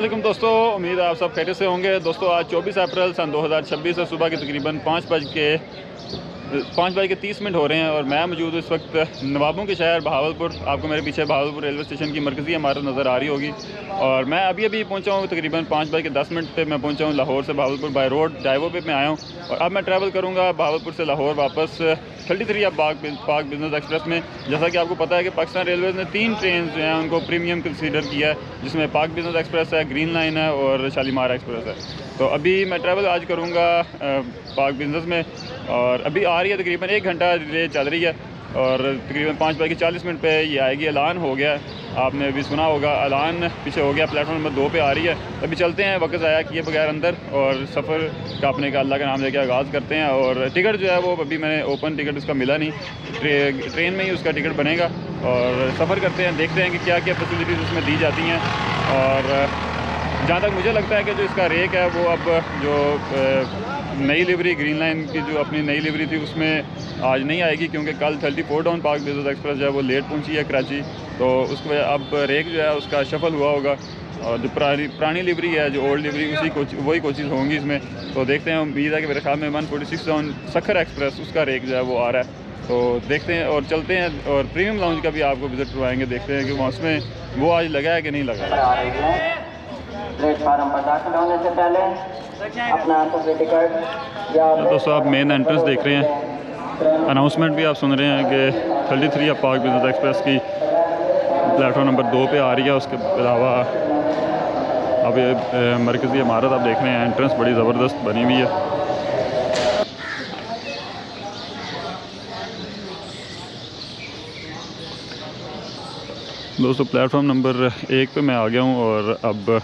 अस्सलाम दोस्तों, उम्मीद है आप सब खैरियत से होंगे। दोस्तों आज 24 अप्रैल सन 2026 है। सुबह के तकरीबन 5:30 हो रहे हैं और मैं मौजूद इस वक्त नवाबों के शहर बहावलपुर। आपको मेरे पीछे बहावलपुर रेलवे स्टेशन की मरकज़ी इमारत नज़र आ रही होगी और मैं अभी पहुंचा हूँ। तकरीबन 5:10 पे मैं पहुंचा हूँ। लाहौर से बहावलपुर बाय रोड ड्राइवो पे मैं आया हूँ और अब मैं ट्रैवल करूँगा बहावलपुर से लाहौर वापस 33 पाक बिज़नेस एक्सप्रेस में। जैसा कि आपको पता है कि पाकिस्तान रेलवेज़ ने 3 ट्रेन जो हैं उनको प्रीमियम कंसीडर किया है, जिसमें पाक बिज़नेस एक्सप्रेस है, ग्रीन लाइन है और शालीमार एक्सप्रेस है। तो अभी मैं ट्रैवल आज करूँगा पाक बिज़नेस में और अभी आ रही है, तकरीबन 1 घंटा डिले चल रही है और तकरीबन 5:40 पे ये आएगी। ऐलान हो गया, आपने अभी सुना होगा, ऐलान पीछे हो गया। प्लेटफॉर्म नंबर 2 पे आ रही है। अभी चलते हैं, वक्त ज़ाया किए बगैर अंदर और सफ़र का अपने का अल्लाह का नाम लेके आगाज़ करते हैं। और टिकट जो है वो अभी मैंने ओपन टिकट उसका मिला नहीं, ट्रेन में ही उसका टिकट बनेगा और सफ़र करते हैं, देखते हैं कि क्या क्या फैसिलिटीज़ उसमें दी जाती हैं। और जहाँ तक मुझे लगता है कि जो इसका रेक है वो अब जो नई लिवरी ग्रीन लाइन की जो अपनी नई लिवरी थी उसमें आज नहीं आएगी, क्योंकि कल 34 डाउन पाक बिज़नेस एक्सप्रेस जो है वो लेट पहुंची है कराची। तो उसको अब रेक जो है उसका शफल हुआ होगा और जो पुरानी लिवरी है, जो ओल्ड लिवरी, वही कोचेज़ होंगी इसमें। तो देखते हैं, उम्मीद है कि मेरे ख्याल में 146 डाउन सखर एक्सप्रेस उसका रेक जो है वो आ रहा है। तो देखते हैं और चलते हैं और प्रीमियम लाउंज का भी आपको विज़िट करवाएंगे। देखते हैं कि वहाँ उसमें वो आज लगा है कि नहीं लगा है। प्लेटफार्म पर दाखिल होने से पहले अपना सफर टिकट या दोस्तों आप मेन एंट्रेंस देख रहे हैं, अनाउंसमेंट भी आप सुन रहे हैं कि 33 पाक बिज़नेस एक्सप्रेस की प्लेटफॉर्म नंबर 2 पे आ रही है। उसके अलावा अब ये मरकज़ी इमारत आप देख रहे हैं, एंट्रेंस बड़ी ज़बरदस्त बनी हुई है। दोस्तों प्लेटफॉर्म नंबर 1 पे मैं आ गया हूँ और अब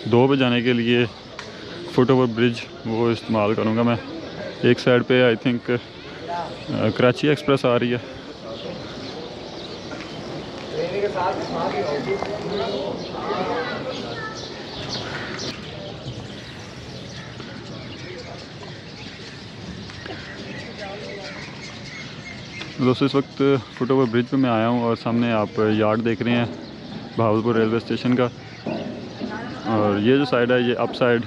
2 पे जाने के लिए फुट ओवर ब्रिज वो इस्तेमाल करूँगा मैं। एक साइड पे आई थिंक कराची एक्सप्रेस आ रही है। दोस्तों इस वक्त फुट ओवर ब्रिज पे मैं आया हूँ और सामने आप यार्ड देख रहे हैं बहावलपुर रेलवे स्टेशन का। और ये जो साइड है ये अप साइड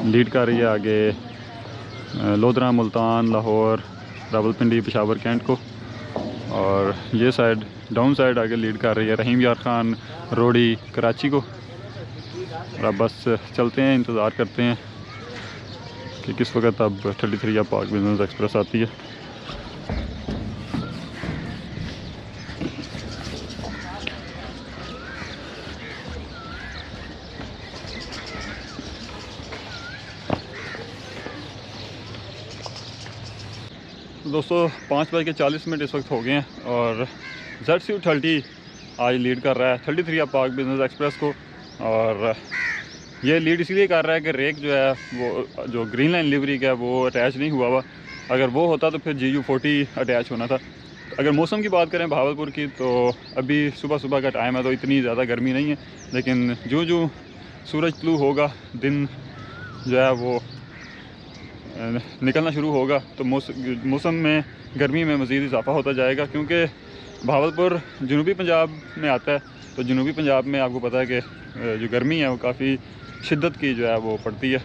लीड कर रही है आगे लोधरा, मुल्तान, लाहौर, रावलपिंडी, पेशावर कैंट को। और ये साइड डाउन साइड आगे लीड कर रही है रहीम यार खान, रोडी, कराची को। और अब बस चलते हैं, इंतज़ार करते हैं कि किस वक्त अब 33 पाक बिज़नेस एक्सप्रेस आती है। दोस्तों 5:40 इस वक्त हो गए हैं और ZCU30 आज लीड कर रहा है 33 पाक बिज़नेस एक्सप्रेस को। और ये लीड इसलिए कर रहा है कि रेक जो है वो जो ग्रीन लाइन लिवरी का है वो अटैच नहीं हुआ हुआ। अगर वो होता तो फिर GU40 अटैच होना था। अगर मौसम की बात करें बहावलपुर की, तो अभी सुबह का टाइम है तो इतनी ज़्यादा गर्मी नहीं है, लेकिन जो सूरज तलू होगा, दिन जो है वो निकलना शुरू होगा तो मौसम में गर्मी में मज़ीद इजाफा होता जाएगा। क्योंकि बहावलपुर जनूबी पंजाब में आता है, तो जनूबी पंजाब में आपको पता है कि जो गर्मी है वो काफ़ी शिद्दत की जो है वो पड़ती है।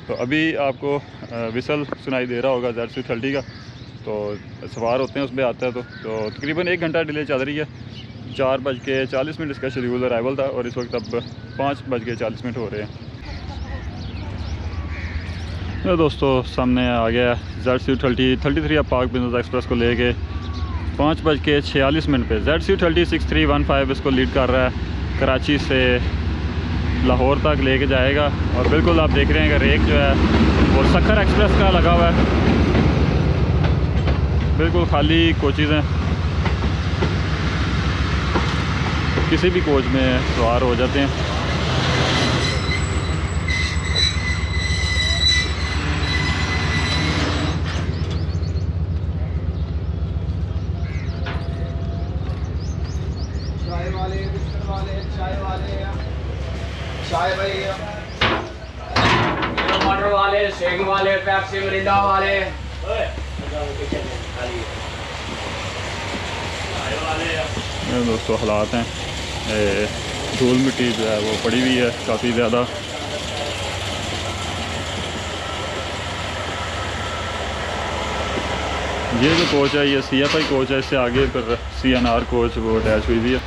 तो अभी आपको विसल सुनाई दे रहा होगा ZCU30 का, तो सवार होते हैं उस पर आता है। तो तकरीबन 1 घंटा डिले चल रही है। 4:40 इसका शेड्यूल अराइवल था और इस वक्त अब 5:40 हो रहे हैं। तो दोस्तों सामने आ गया ZCU30 33 पाक बिज़नेस एक्सप्रेस को लेके 5:46 पे ZCU30 6315 इसको लीड कर रहा है। कराची से लाहौर तक लेके जाएगा और बिल्कुल आप देख रहे हैं कि रेक जो है वो सखर एक्सप्रेस का लगा हुआ है। बिल्कुल खाली कोचेज़ हैं, किसी भी कोच में सवार हो जाते हैं। चाय भैया, मटर वाले, शेक वाले, पेप्सी, मिरिंडा वाले। दोस्तों हालात हैं धूल मिट्टी जो है वो पड़ी हुई है काफ़ी ज़्यादा। ये जो कोच है ये CFI कोच है, इससे आगे फिर CNR कोच वो अटैच हुई हुई है।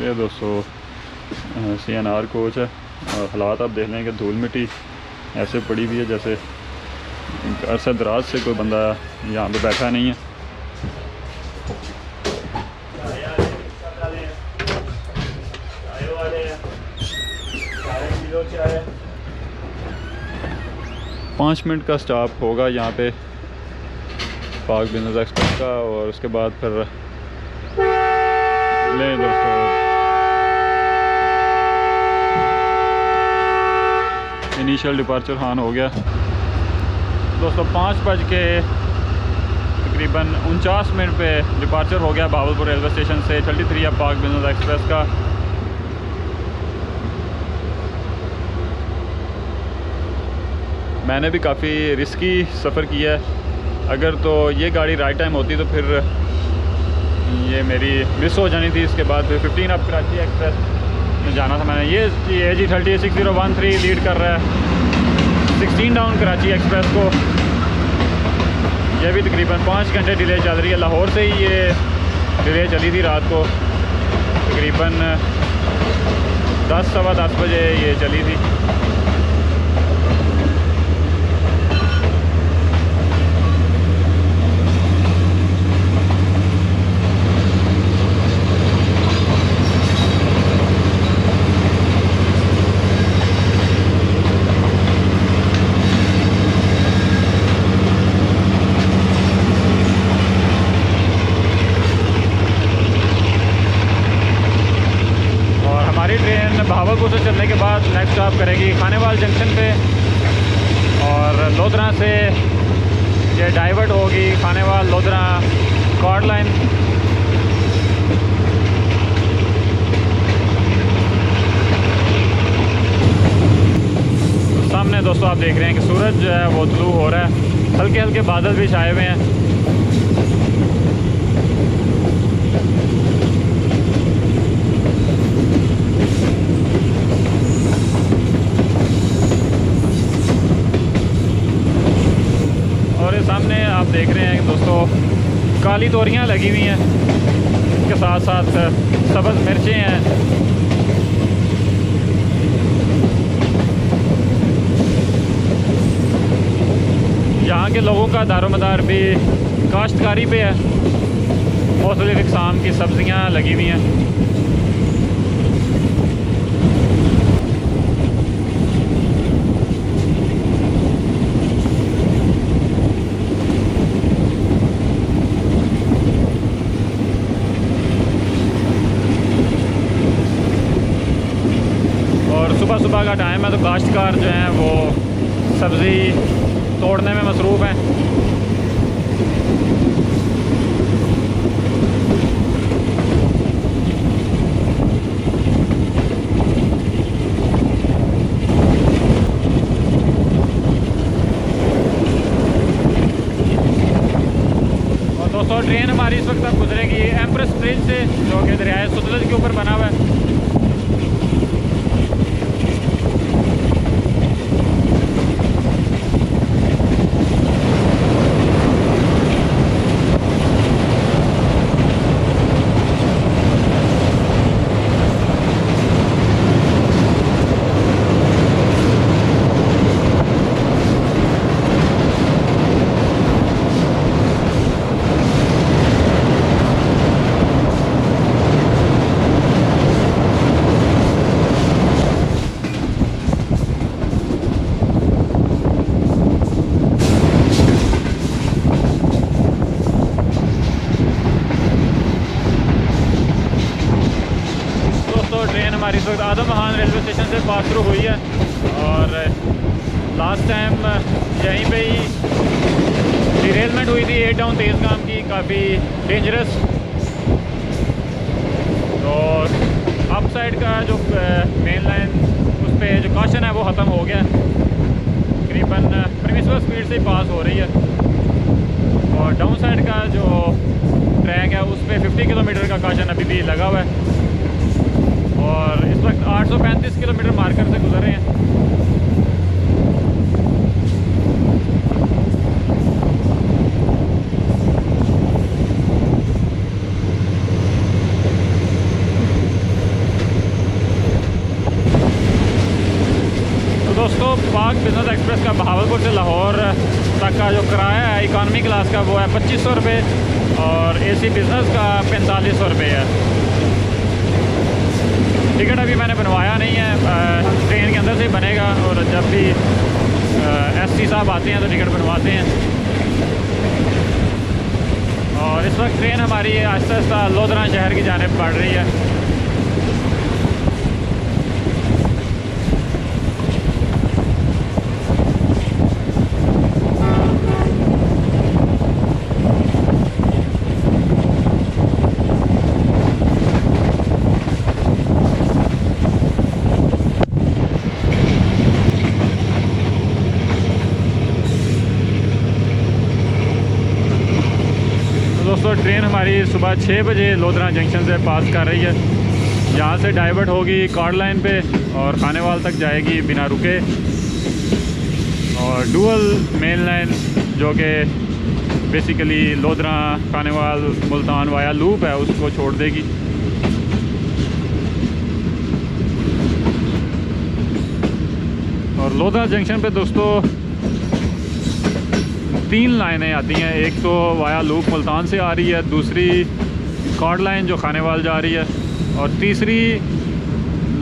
ये दोस्तों CNR कोच है और हालात आप देख लें कि धूल मिट्टी ऐसे पड़ी हुई है जैसे अरसा दराज से कोई बंदा यहाँ पे बैठा नहीं है। पाँच मिनट का स्टॉप होगा यहाँ पे पाक बिजनेस एक्सप्रेस का और उसके बाद फिर ले दोस्तों इनिशियल डिपार्चर हान हो गया दोस्तों। 5 बज के तकरीबन 49 मिनट पे डिपार्चर हो गया बहावलपुर रेलवे स्टेशन से 33 या पाक बिजनेस एक्सप्रेस का। मैंने भी काफ़ी रिस्की सफ़र किया है। अगर तो ये गाड़ी राइट टाइम होती तो फिर ये मेरी मिस हो जानी थी। इसके बाद फिर 15 अब कराची एक्सप्रेस में जाना था मैंने। ये AG 306013 लीड कर रहा है 16 डाउन कराची एक्सप्रेस को। ये भी तकरीबन 5 घंटे डिले चल रही है। लाहौर से ही ये डिले चली थी रात को तकरीबन 10 सवा 10 बजे ये चली थी। बहावलपुर से चलने के बाद नेक्स्ट स्टॉप करेगी खानेवाल जंक्शन पे और लोधरा से ये डाइवर्ट होगी खानेवाल लोधरा कॉर्ड लाइन। सामने दोस्तों आप देख रहे हैं कि सूरज जो है वो तुलू हो रहा है, हल्के हल्के बादल भी छाए हुए हैं। सामने आप देख रहे हैं दोस्तों काली तोरियां लगी हुई हैं, इसके साथ साथ सब्ज़ मिर्चें हैं। यहाँ के लोगों का दारोमदार भी काश्तकारी पे है। मुख्तलिफ़ इक़साम की सब्ज़ियाँ लगी हुई हैं। सुबह का टाइम है तो काश्तकार जो हैं वो सब्ज़ी तोड़ने में मसरूफ़ हैं। और दोस्तों ट्रेन हमारी इस वक्त अब गुजरेगी एम्प्रेस ब्रिज से जो कि दरियाए सतलज के ऊपर बना हुआ है। हमारी इस वक्त आदम खान रेलवे स्टेशन से पास थ्रू हुई है और लास्ट टाइम यहीं पे ही डिरेलमेंट हुई थी 8 डाउन तेज़गाम की, काफ़ी डेंजरस। और अप साइड का जो मेन लाइन उस पर जो काशन है वो ख़त्म हो गया, तकरीबन परमिसिबल स्पीड से पास हो रही है। और डाउन साइड का जो ट्रैक है उस पर 50 किलोमीटर का काशन अभी भी लगा हुआ है। 835 किलोमीटर मार्कर से गुजर रहे हैं। दोस्तों पाक बिजनेस एक्सप्रेस का बहावलपुर से लाहौर तक का जो किराया है इकॉनमी क्लास का वो है 2500 रुपये और एसी बिज़नेस का 4500 रुपये है। टिकट अभी मैंने बनवाया नहीं है, ट्रेन के अंदर से ही बनेगा और जब भी एससी साहब आते हैं तो टिकट बनवाते हैं। और इस वक्त ट्रेन हमारी आहिस्ता आहिस्ता लोधरा शहर की जानिब बढ़ रही है। दोस्तों ट्रेन हमारी सुबह 6 बजे लोधरा जंक्शन से पास कर रही है। यहाँ से डाइवर्ट होगी कॉर्ड लाइन पे और खानेवाल तक जाएगी बिना रुके और डुअल मेन लाइन जो कि basically Lodhran Khanewal Multan via loop है उसको छोड़ देगी। और लोधरा जंक्शन पे दोस्तों 3 लाइनें आती हैं, एक तो वाया लूप मुल्तान से आ रही है, दूसरी कॉर्ड लाइन जो खानेवाल जा रही है और तीसरी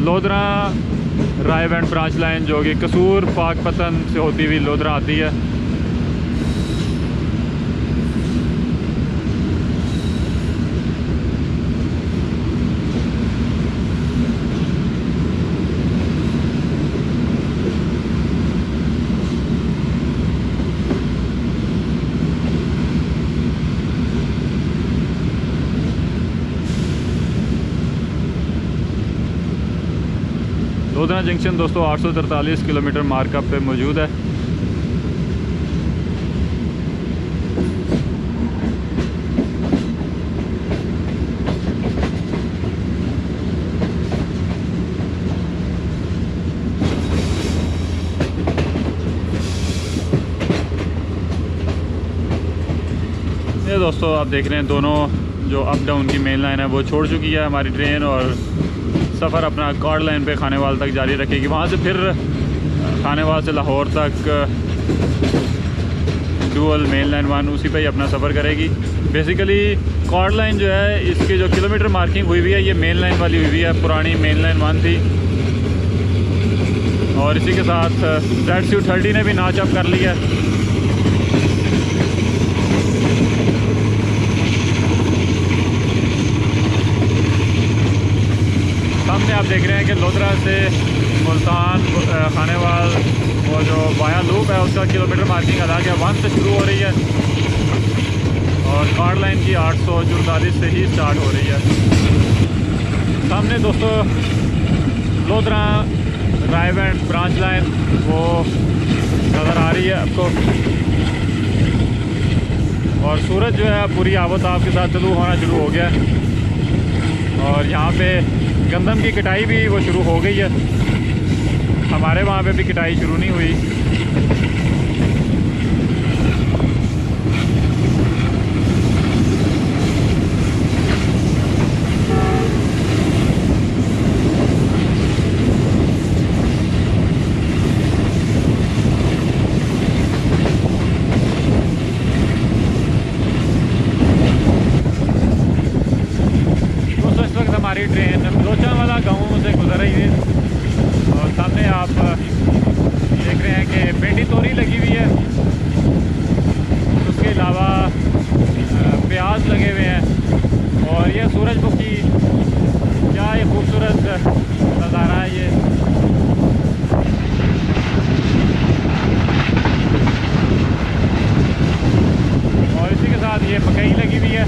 लोधरा रायबंड ब्रांच लाइन जो कि कसूर पाकपतन से होती हुई लोधरा आती है। लोधरा जंक्शन दोस्तों 843 किलोमीटर मार्कअप पे मौजूद है। ये दोस्तों आप देख रहे हैं दोनों जो अप डाउन की मेन लाइन है वो छोड़ चुकी है हमारी ट्रेन और सफ़र अपना कॉर्ड लाइन पे खानेवाल तक जारी रखेगी। वहाँ से फिर खानेवाल से लाहौर तक डुअल मेन लाइन 1 उसी पे ही अपना सफ़र करेगी। बेसिकली कॉर्ड लाइन जो है इसकी जो किलोमीटर मार्किंग हुई हुई है ये मेन लाइन वाली हुई हुई है, पुरानी मेन लाइन 1 थी। और इसी के साथ ZCU30 ने भी नाच अप कर लिया। सामने आप देख रहे हैं कि लोधरा से मुल्तान खानेवाल वो जो वाया लूप है उसका किलोमीटर मार्किंग अलग है, 1 से शुरू हो रही है और कॉर्ड लाइन की 844 से ही स्टार्ट हो रही है। सामने दोस्तों लोधरा रायबंड ब्रांच लाइन वो नज़र आ रही है आपको और सूरज जो है पूरी आबोताब के साथ चालू होना शुरू हो गया और यहाँ पे गंदम की कटाई भी वो शुरू हो गई है। हमारे वहाँ पे भी कटाई शुरू नहीं हुई। दोस्तों इस वक्त हमारी ट्रेन लोचावाला गाँव से गुजर रही है और सामने आप देख रहे हैं कि बेटी तोरी लगी हुई है, उसके अलावा प्याज लगे हुए हैं और ये सूरजमुखी, क्या ये खूबसूरत नज़ारा है ये। और इसी के साथ ये मकई लगी हुई है।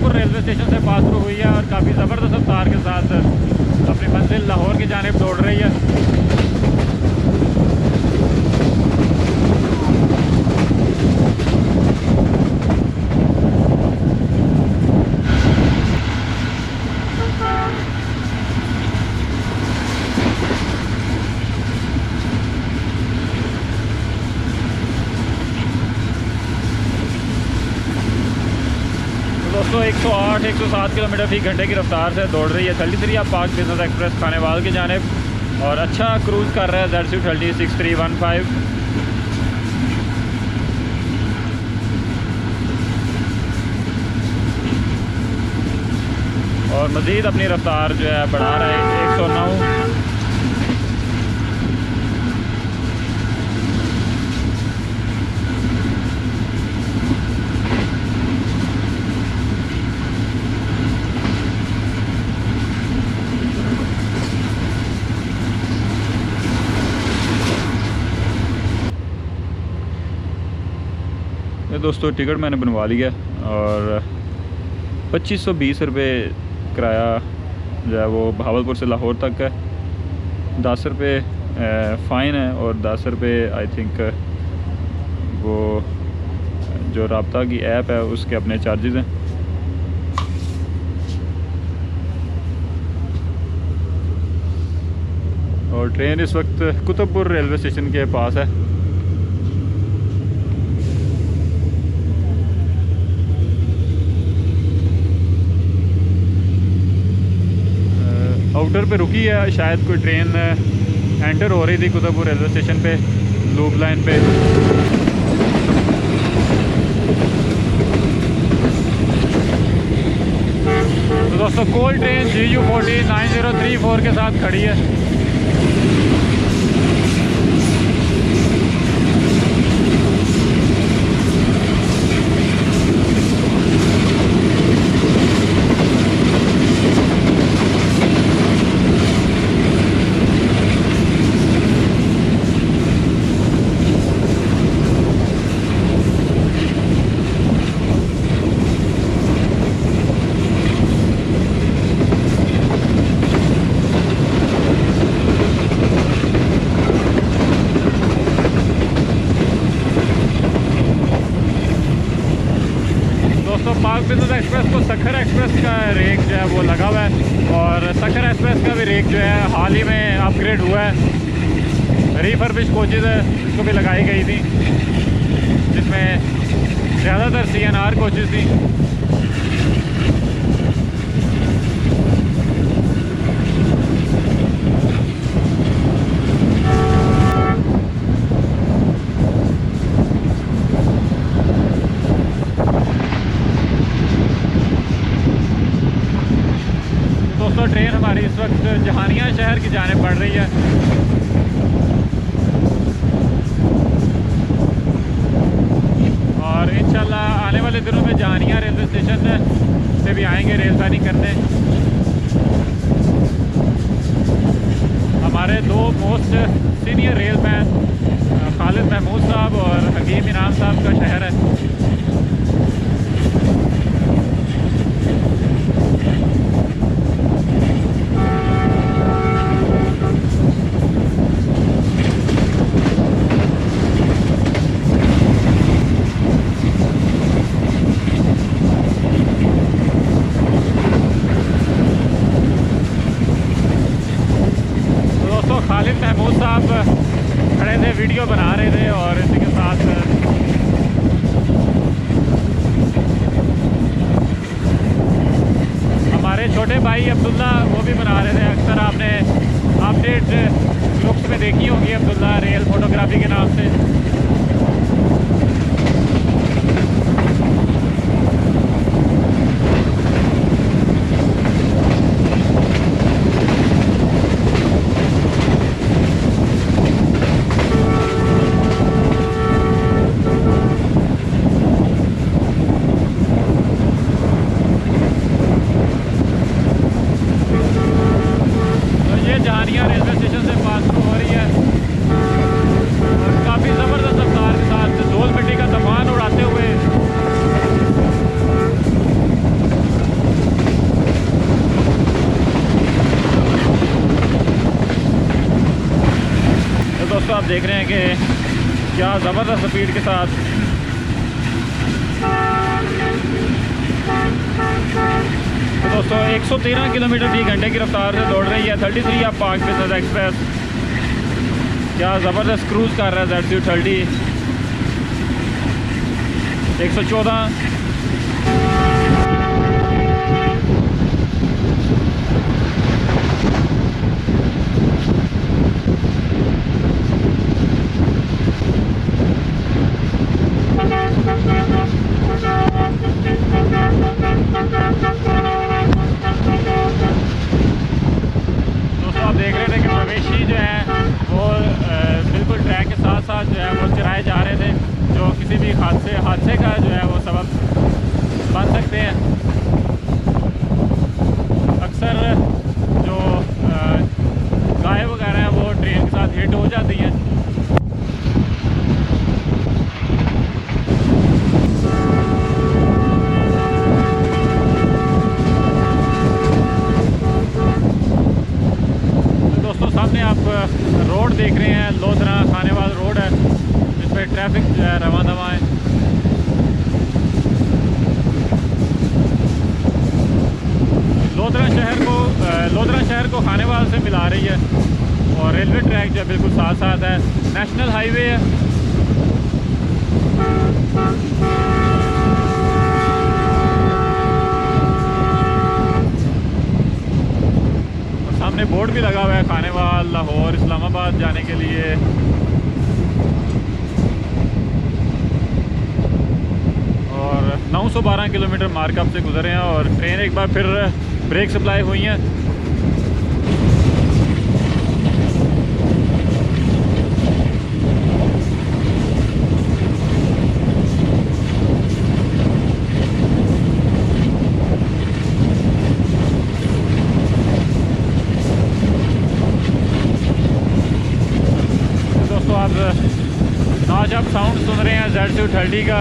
कोतबपुर रेलवे स्टेशन से पास थ्रू हुई है और काफ़ी ज़बरदस्त रफ्तार के साथ अपनी मंजिल लाहौर की जानिब दौड़ रही है। दोस्तों 108 107 किलोमीटर फी घंटे की रफ्तार से दौड़ रही है 33 पाक बिजनेस एक्सप्रेस खानेवाल की जानिब और अच्छा क्रूज़ कर रहा है ZC30 6315। और मज़ीद अपनी रफ्तार जो है बढ़ा रहा है 109। दोस्तों टिकट मैंने बनवा लिया और 2520 रुपये किराया जो है वो बहावलपुर से लाहौर तक है। 10 रुपये फ़ाइन है और 10 रुपये आई थिंक वो जो राब्ता की ऐप है उसके अपने चार्जेस हैं। और ट्रेन इस वक्त कुतुबपुर रेलवे स्टेशन के पास है। आउटर पे रुकी है, शायद कोई ट्रेन एंटर हो रही थी कुतुबपुर रेलवे स्टेशन पे लूप लाइन पे। तो दोस्तों कोल ट्रेन GU40 9034 के साथ खड़ी है। पाक बिजनेस एक्सप्रेस को सखर एक्सप्रेस का रेक जो है वो लगा हुआ है और सखर एक्सप्रेस का भी रेक जो है हाल ही में अपग्रेड हुआ है। रीफर्बिश कोचेज़ है इसको भी लगाई गई थी जिसमें ज़्यादातर CNR कोचेज़ थी। ट्रेन हमारी इस वक्त जहानिया शहर की जानिब बढ़ रही है। और इंशाल्लाह आने वाले दिनों में जहानिया रेलवे स्टेशन से भी आएंगे रेलगाड़ी करने। हमारे दो मोस्ट सीनियर रेलमैन खालिद महमूद साहब और हकीम इनाम साहब का शहर है। खालिद महमूद साहब खड़े थे, वीडियो बना रहे थे और इसी के साथ हमारे छोटे भाई अब्दुल्ला वो भी बना रहे थे। अक्सर आपने अपडेट ग्रुप्स में देखी होगी अब्दुल्ला रेल फोटोग्राफी के नाम से। जहानिया रेलवे स्टेशन से पास हो रही है और काफ़ी ज़बरदस्त आप देख रहे हैं कि क्या ज़बरदस्त स्पीड के साथ तो दोस्तों 113 किलोमीटर फी घंटे की रफ्तार से दौड़ रही है 33 आप पाक बिजनेस एक्सप्रेस। क्या ज़बरदस्त क्रूज़ कर रहा है ZCU30 114। देख रहे थे कि मवेशी जो है वो बिल्कुल ट्रैक के साथ साथ जो है वो चराए जा रहे थे, जो किसी भी हादसे का जो है वो सबब बन सकते हैं। अक्सर जो गाय वगैरह हैं वो ट्रेन के साथ हिट हो जाती हैं। सामने आप रोड देख रहे हैं, लोधरा खानेवाल रोड है, जिस पर ट्रैफिक जो है रवां दवां है। लोधरा शहर को खानेवाल से मिला रही है और रेलवे ट्रैक जो है बिल्कुल साथ साथ है। नेशनल हाईवे है। सामने बोर्ड भी लगा हुआ है खानेवाल, लाहौर, इस्लामाबाद जाने के लिए। और 912 किलोमीटर मार्कअप से गुजरे हैं और ट्रेन एक बार फिर ब्रेक सप्लाई हुई है। आज आप साउंड सुन रहे हैं ZCU30 का।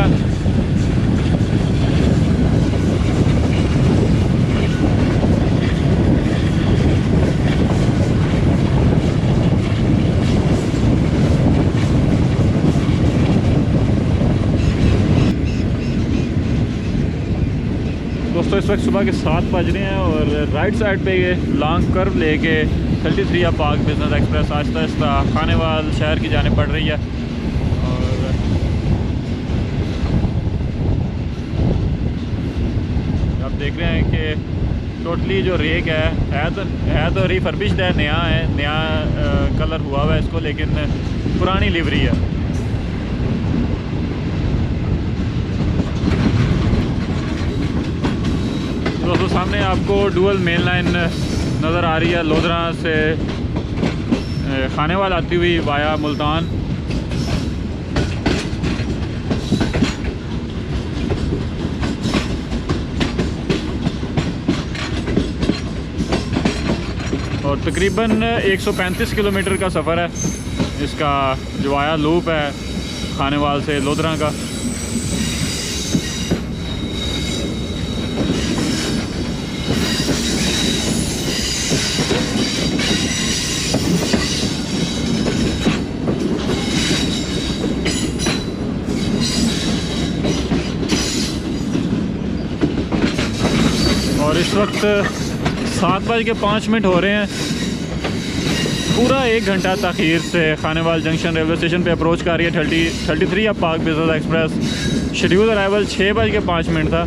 दोस्तों इस वक्त सुबह के 7 बज रहे हैं और राइट साइड पे ये लॉन्ग कर्व लेके 33 आप पाक बिजनेस एक्सप्रेस आहिस्ता आहिस्ता खानेवाल शहर की जाने पड़ रही है। देख रहे हैं कि टोटली जो रेक है तो रिफर्बिश्ड है, नया कलर हुआ हुआ है इसको, लेकिन पुरानी लिवरी है। दोस्तों सामने आपको डुअल मेन लाइन नज़र आ रही है, लोधरा से खानेवाल आती हुई वाया मुल्तान। और तकरीबन 135 किलोमीटर का सफ़र है इसका, जो आया लूप है खानेवाल से लोधरा का। और इस वक्त 7:05 हो रहे हैं। पूरा 1 घंटा तख़ीर से खानेवाल जंक्शन रेलवे स्टेशन पे अप्रोच कर रही है 33 अब पाक बिजनेस एक्सप्रेस। शेड्यूल अराइवल 6:05 था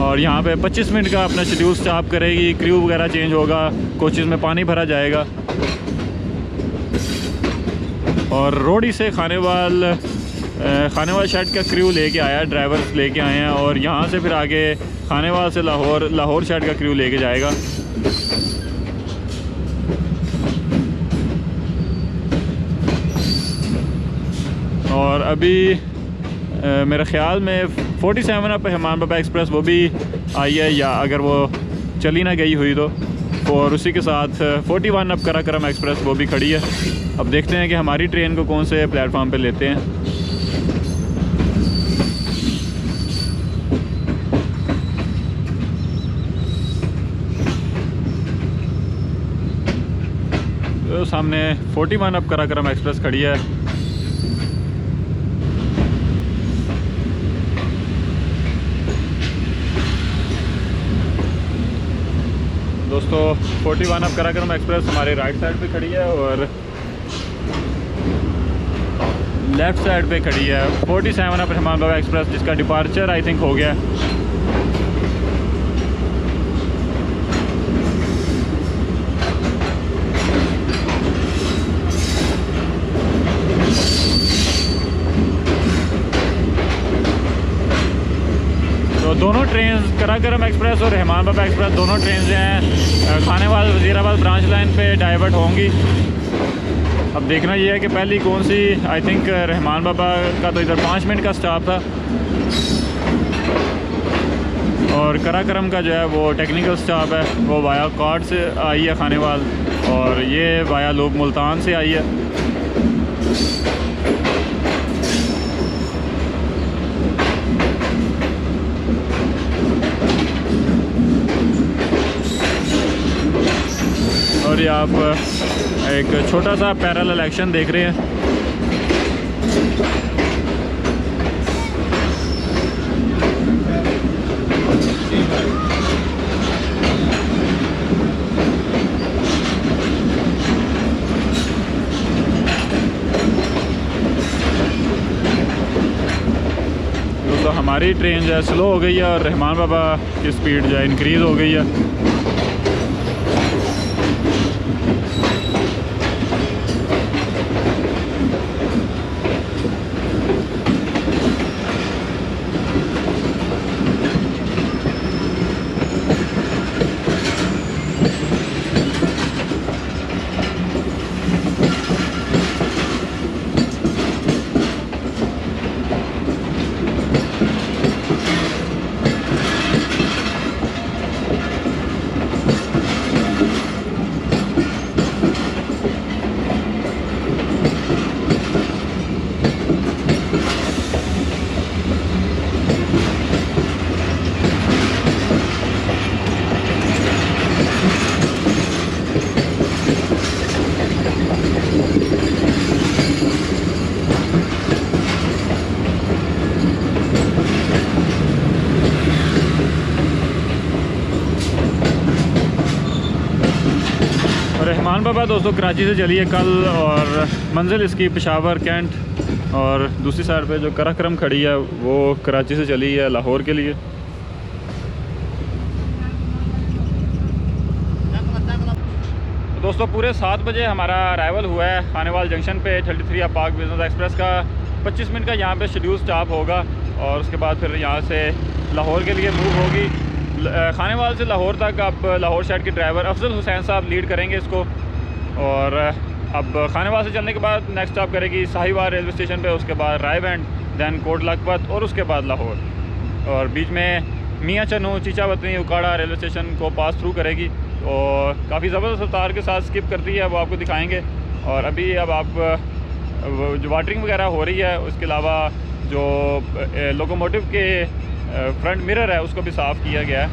और यहाँ पे 25 मिनट का अपना शेड्यूल स्टॉप करेगी। क्रू वगैरह चेंज होगा, कोचेज़ में पानी भरा जाएगा और रोडी से खानेवाल शेड का क्रू लेके आया, ड्राइवर्स लेके आए हैं और यहाँ से फिर आगे खानेवाल से लाहौर शेड का क्रू लेके जाएगा। और अभी मेरे ख़्याल में 47 अप हिमान बाबा एक्सप्रेस वो भी आई है, या अगर वो चली ना गई हुई तो, और उसी के साथ 41 अप कराकरम एक्सप्रेस वो भी खड़ी है। अब देखते हैं कि हमारी ट्रेन को कौन से प्लेटफॉर्म पे लेते हैं। तो सामने 41 अब कराकरम एक्सप्रेस खड़ी है। दोस्तों 41 अब कराकरम एक्सप्रेस हमारे राइट साइड पे खड़ी है और लेफ़्ट साइड पे खड़ी है 47 अब रहमान बाबा एक्सप्रेस, जिसका डिपार्चर आई थिंक हो गया। तो दोनों ट्रेन कराकरम एक्सप्रेस और रहमान बाबा एक्सप्रेस दोनों ट्रेन जो हैं खानेवाल वज़ीराबाद ब्रांच लाइन पे डाइवर्ट होंगी। अब देखना ये है कि पहली कौन सी, आई थिंक रहमान बाबा का तो इधर 5 मिनट का स्टॉप था और कराकरम का जो है वो टेक्निकल स्टॉप है, वो वाया कॉर्ड से आई है खानेवाल और ये वाया लोग मुल्तान से आई है। और ये आप एक छोटा सा पैरेलल एक्शन देख रहे हैं। तो हमारी ट्रेन जो है स्लो हो गई है और रहमान बाबा की स्पीड जो है इंक्रीज़ हो गई है। रहमान बाबा दोस्तों कराची से चली है कल और मंजिल इसकी पेशावर कैंट और दूसरी साइड पे जो कराकरम खड़ी है वो कराची से चली है लाहौर के लिए। दोस्तों पूरे 7 बजे हमारा अराइवल हुआ है खानेवाल जंक्शन पे 33 पाक बिजनेस एक्सप्रेस का। 25 मिनट का यहाँ पे शेड्यूल स्टॉप होगा और उसके बाद फिर यहाँ से लाहौर के लिए मूव होगी। खानेवाल से लाहौर तक अब लाहौर शहर के ड्राइवर अफजल हुसैन साहब लीड करेंगे इसको और अब खानेवाल से चलने के बाद नेक्स्ट स्टॉप करेगी साहिवाल रेलवे स्टेशन पे, उसके बाद रायबंद, दैन कोट लखपत और उसके बाद लाहौर और बीच में मियाँ चन्नू, चीचावतनी, उकाड़ा रेलवे स्टेशन को पास थ्रू करेगी और काफ़ी ज़बरदस्त रफ्तार के साथ स्किप करती है, वो आपको दिखाएँगे। और अभी अब आप जो वाटरिंग वगैरह हो रही है, उसके अलावा जो लोकोमोटिव के फ्रंट मिरर है उसको भी साफ़ किया गया है।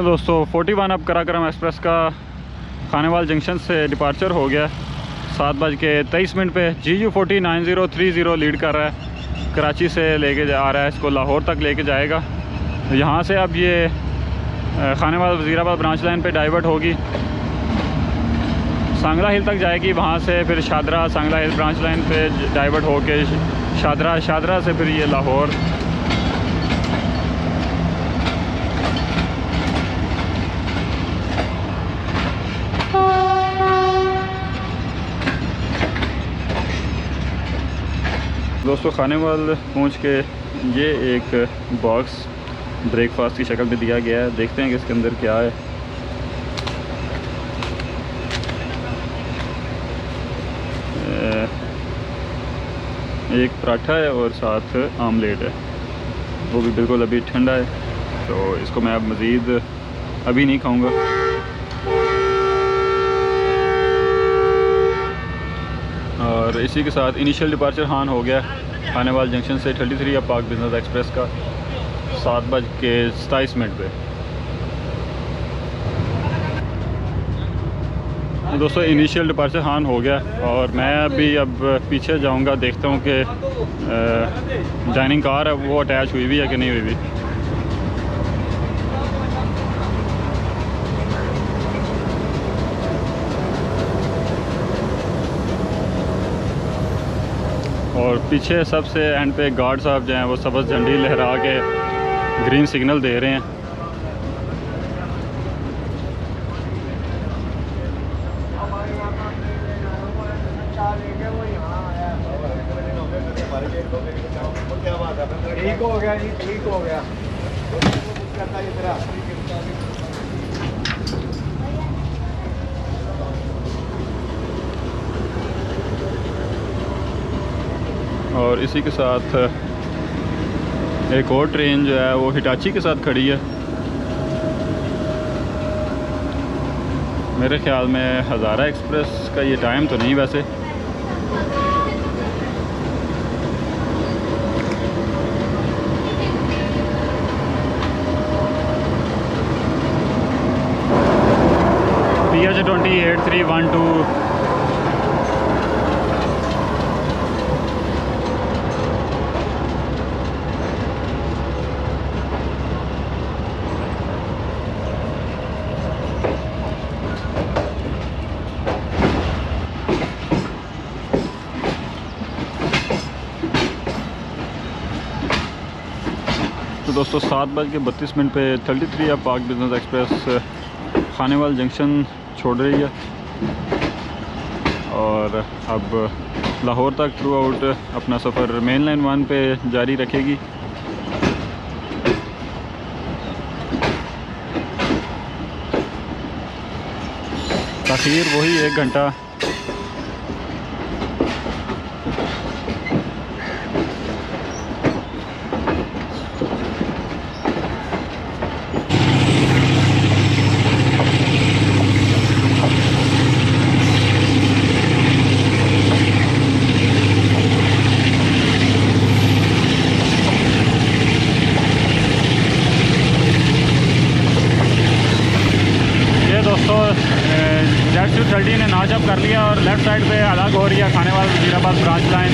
दोस्तों 41 अब कराकरम एक्सप्रेस का खानेवाल जंक्शन से डिपार्चर हो गया 7:23 पे। GU40 9030 लीड कर रहा है, कराची से लेके आ रहा है, इसको लाहौर तक लेके जाएगा। यहाँ से अब ये खानेवाल वज़ीराबाद ब्रांच लाइन पे डाइवर्ट होगी, सांगला हिल तक जाएगी, वहाँ से फिर शादरा सांगला हिल ब्रांच लाइन पे डाइवर्ट होके शादरा से फिर ये लाहौर। दोस्तों खानेवाल पहुँच के ये एक बॉक्स ब्रेकफास्ट की शक्ल में दिया गया है, देखते हैं कि इसके अंदर क्या है। एक पराठा है और साथ आमलेट है, वो भी बिल्कुल अभी ठंडा है, तो इसको मैं अब मज़ीद अभी नहीं खाऊंगा। और इसी के साथ इनिशियल डिपार्चर हान हो गया खानेवाल जंक्शन से 33 पाक बिजनेस एक्सप्रेस का 7:27 पे। तो दोस्तों इनिशियल डिपार्चर हान हो गया और मैं अभी अब पीछे जाऊंगा, देखता हूँ कि डाइनिंग कार है वो अटैच हुई भी है कि नहीं हुई भी। और पीछे सबसे एंड पे गार्ड साहब जो हैं वो सब्ज़ झंडी लहरा के ग्रीन सिग्नल दे रहे हैं। ठीक हो गया जी, ठीक हो गया। और इसी के साथ एक और ट्रेन जो है वो हिटाची के साथ खड़ी है। मेरे ख्याल में हज़ारा एक्सप्रेस का ये टाइम तो नहीं वैसे। PH 28312 तो दोस्तों 7:32 पे 33 अब पाक बिजनेस एक्सप्रेस खानेवाल जंक्शन छोड़ रही है और अब लाहौर तक थ्रू आउट अपना सफ़र मेन लाइन 1 पे जारी रखेगी। ताख़ीर वही 1 घंटा। ZC30 ने नाच अप कर लिया और लेफ़्ट साइड पे अलग हो रही है खानेवाल वज़ीराबाद ब्रांच लाइन।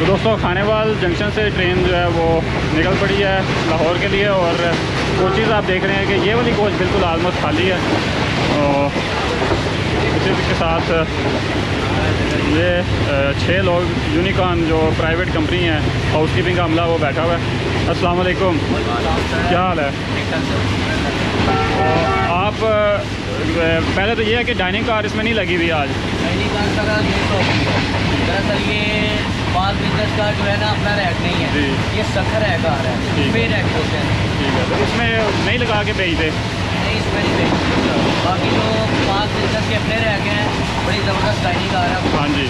दोस्तों खानेवाल जंक्शन से ट्रेन जो है वो निकल पड़ी है लाहौर के लिए और कोचेज़ आप देख रहे हैं कि ये वाली कोच बिल्कुल आलमोस्ट खाली है। और इसी के साथ ये 6 लोग यूनिकॉर्न जो प्राइवेट कंपनी है हाउसकीपिंग का अमला वो बैठा हुआ है। अस्सलाम वालेकुम, क्या हाल है? आप पहले तो ये है कि डाइनिंग कार इसमें नहीं लगी हुई आज। डाइनिंग कार का दरअसल ये पाक बिजनेस का जो है ना अपना रैक नहीं है, ये सखर रैक आ रहा है, पे रैक होते हैं। ठीक है, तो इसमें नहीं लगा के भेजते? नहीं, इसमें नहीं भेजते। बाकी जो पाक बिजनेस के अपने रैक हैं बड़ी ज़बरदस्त डाइनिंग आ रहा है। हाँ जी,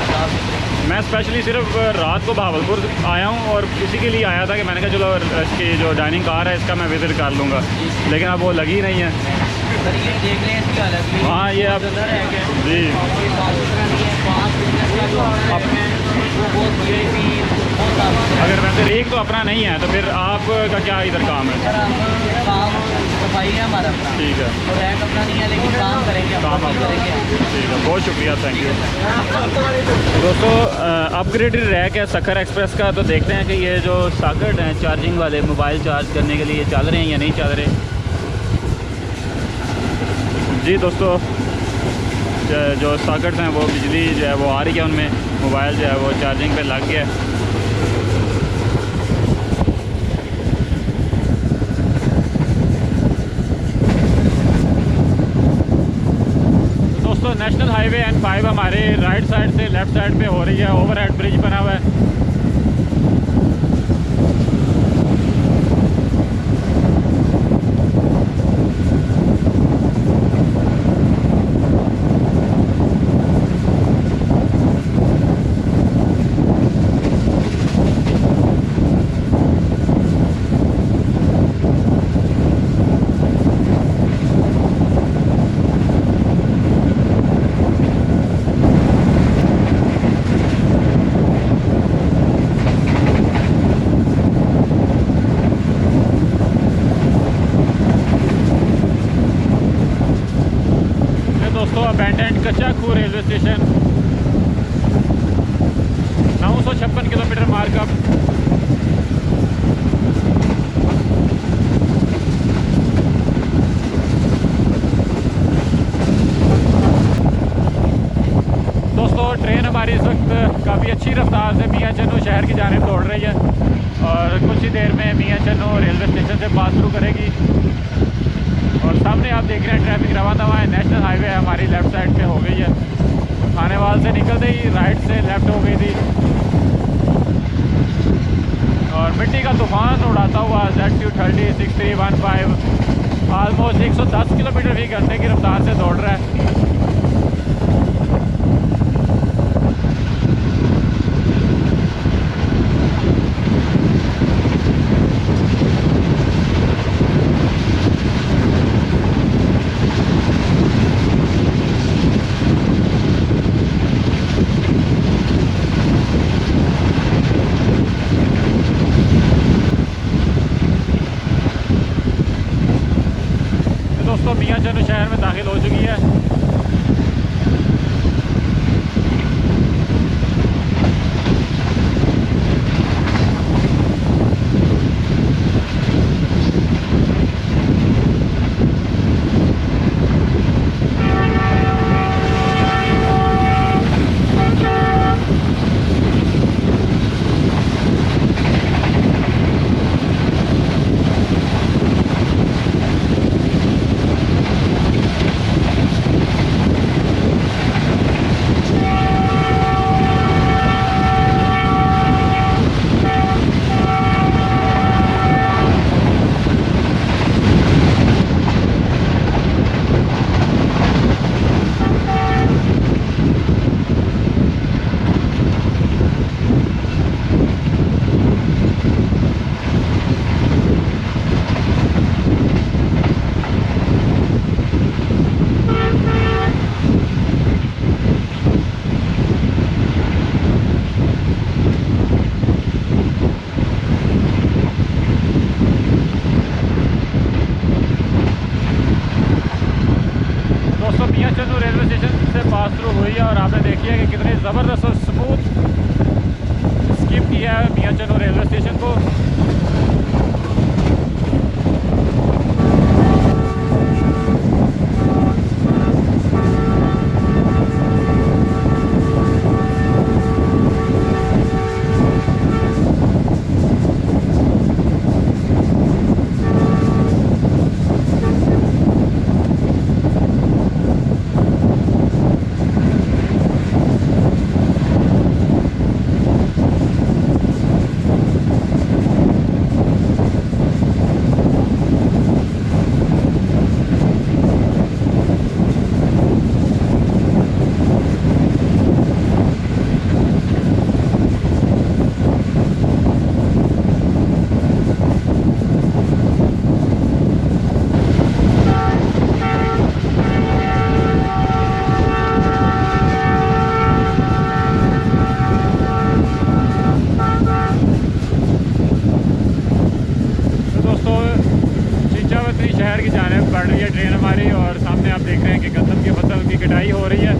मैं स्पेशली सिर्फ रात को बहावलपुर आया हूँ और इसी के लिए आया था कि मैंने कहा चलो इसकी जो डाइनिंग कार है इसका मैं विज़िट कर लूँगा, लेकिन अब वो लगी नहीं है। सर ये देख लें इसकी हालत भी। हाँ ये अब रैक है जी, ये साफ सुथरा नहीं है। पाक बिजनेस का जो रैक है वो बहुत VIP, बहुत साफ सुथरा है। अगर वैसे एक तो अपना नहीं है तो फिर आपका क्या इधर काम है? सर हम काम सफाई है हमारा अपना, ठीक है, तो रैक अपना नहीं है लेकिन काम करेंगे, काम अपना अपना। करेंगे। ठीक है, बहुत शुक्रिया, थैंक यू। दोस्तों अपग्रेडेड रैक है सखर एक्सप्रेस का, तो देखते हैं कि ये जो सॉकेट हैं चार्जिंग वाले मोबाइल चार्ज करने के लिए चल रहे हैं या नहीं चल रहे। जी दोस्तों जो सॉकेट्स हैं वो बिजली जो है वो आ रही है, उनमें मोबाइल जो है वो चार्जिंग पे लग गया है। दोस्तों नेशनल हाईवे N5 हमारे राइट साइड से लेफ़्ट साइड पे हो रही है, ओवरहेड ब्रिज बना हुआ है। इंडिपेंडेंट कच्चा रेलवे स्टेशन 956 किलोमीटर मार्कअप। दोस्तों ट्रेन हमारी इस वक्त काफ़ी अच्छी रफ्तार से मियाँ चन्नू शहर की जानिब दौड़ रही है और कुछ ही देर में मियाँ चन्नू रेलवे स्टेशन से पास थ्रू करेगी। और सामने आप देख रहे हैं ट्रैफिक रवा दवा है। नेशनल हाईवे हमारी लेफ़्ट साइड पे हो गई है। खानेवाल से निकलते ही राइट से लेफ़्ट हो गई थी और मिट्टी का तूफान उड़ाता हुआ ZQ30 6315 ऑलमोस्ट 110 किलोमीटर फी घंटे की रफ्तार से दौड़ रहा है। दोस्तों मियाँ चन्नू शहर में दाखिल हो चुकी है। मियाँ चन्नू रेलवे स्टेशन से पास थ्रू हुई है और आपने देखी है कि कितनी ज़बरदस्त और स्मूथ स्किप किया है मियाँ चन्नू रेलवे स्टेशन को। शहर की जानिब बढ़ रही है ट्रेन हमारी और सामने आप देख रहे हैं कि गंदम की फसल की कटाई हो रही है।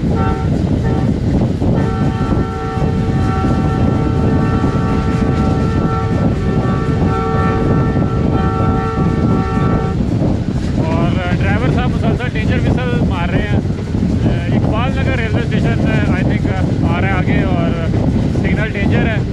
ड्राइवर साहब मुसलसल डेंजर विसल मार रहे हैं। इकबाल नगर रेलवे स्टेशन आई थिंक आ रहा है आगे और सिग्नल डेंजर है।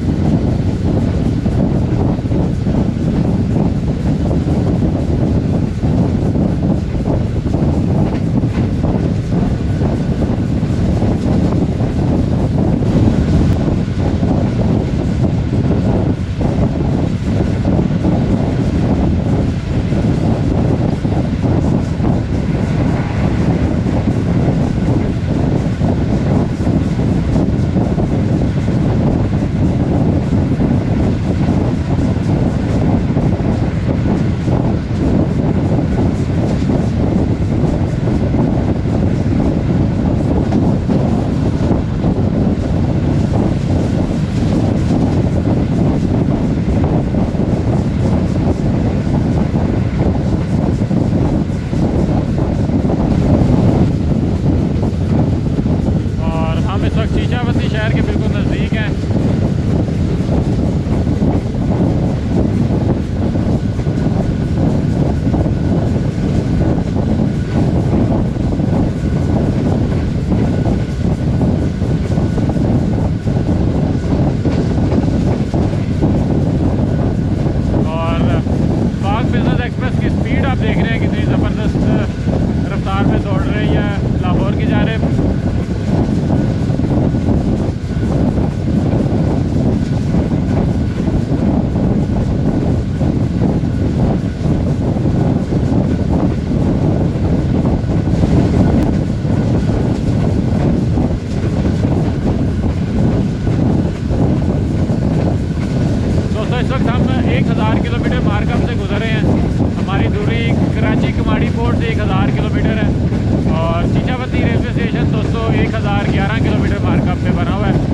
आप देख रहे हैं कितनी ज़बरदस्त रफ्तार में दौड़ रही है लाहौर की जानिब। दोस्तों इस वक्त हम 1000 किलोमीटर मार्कअप से गुजरे हैं। हमारी दूरी कराची कमाड़ी पोर्ट से 1000 किलोमीटर है और चीचावती रेलवे स्टेशन दोस्तों 1011 किलोमीटर मार्कअप पे बना हुआ है।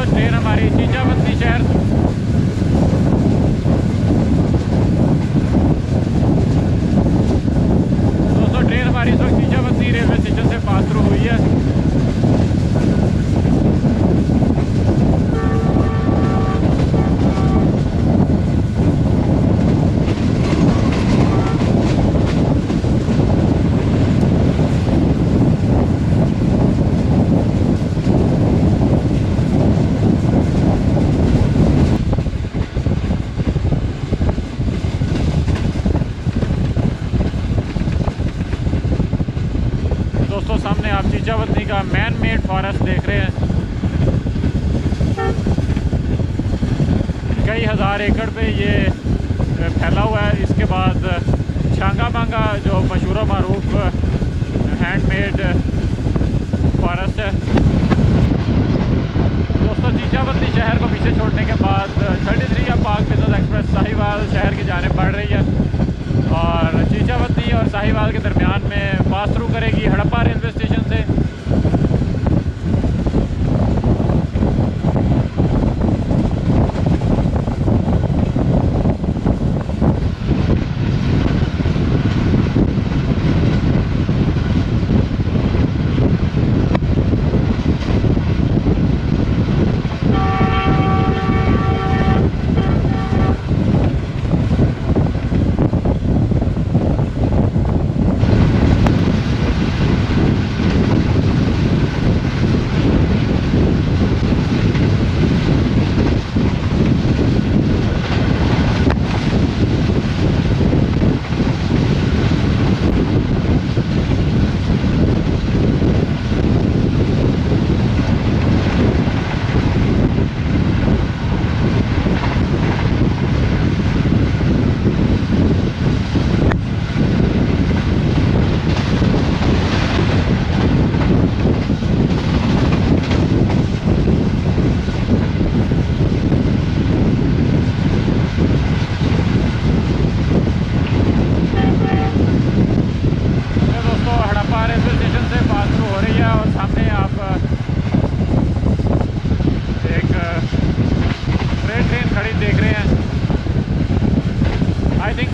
ट्रेन हमारी चीचावती शहर दोस्तों ट्रेन हमारी इस वक्त चीचावती रेलवे स्टेशन से पास थ्रू हुई है। दोस्तों सामने आप चीचावती का मैन मेड फॉरेस्ट देख रहे हैं। कई हज़ार एकड़ पे ये फैला हुआ है। इसके बाद छांगा मांगा जो मशहूर मारूफ हैंडमेड फॉरेस्ट है। दोस्तों चीचावती शहर को पीछे छोड़ने के बाद 33 या पाक बिजनेस एक्सप्रेस साहिवाल शहर की जानिब बढ़ रही है और चीचावती और साहिवाल के दरमियान में पास थ्रू करेगी हड़प्पा रेलवे स्टेशन से।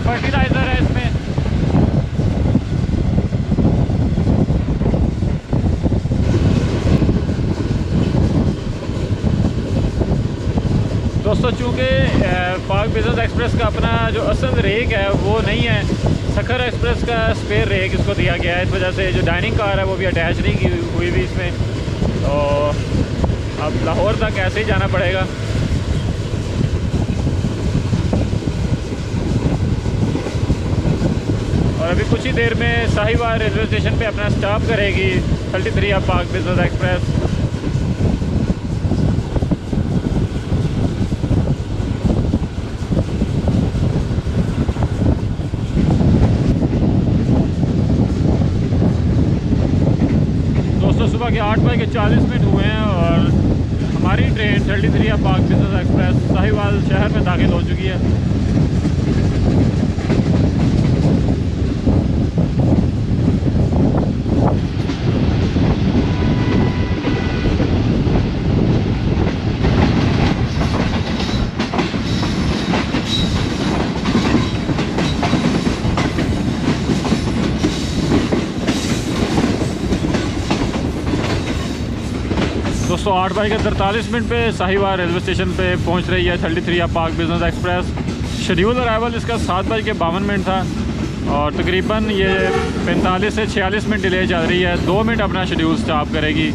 फर्टिलाइज़र है इसमें। दोस्तों चूँकि पाक बिजनेस एक्सप्रेस का अपना जो असल रेक है वो नहीं है, सखर एक्सप्रेस का स्पेयर रेक इसको दिया गया है। इस वजह से जो डाइनिंग कार है वो भी अटैच नहीं की हुई भी इसमें, तो अब लाहौर तक ऐसे ही जाना पड़ेगा। और अभी कुछ ही देर में साहिवाल रेलवे स्टेशन पे अपना स्टॉप करेगी 33 अब पाक बिजनेस एक्सप्रेस। दोस्तों सुबह के 8:40 हुए हैं और हमारी ट्रेन 33 अब पाक बिजनेस एक्सप्रेस साहिवाल शहर में दाखिल हो चुकी है। दोस्तों 8:43 पे साहिवाल रेलवे स्टेशन पे पहुंच रही है 33 पाक बिज़नेस एक्सप्रेस। शेड्यूल अराइवल इसका 7:52 था और तकरीबन ये 45 से 46 मिनट डिले चल रही है। 2 मिनट अपना शेड्यूल स्टॉप करेगी।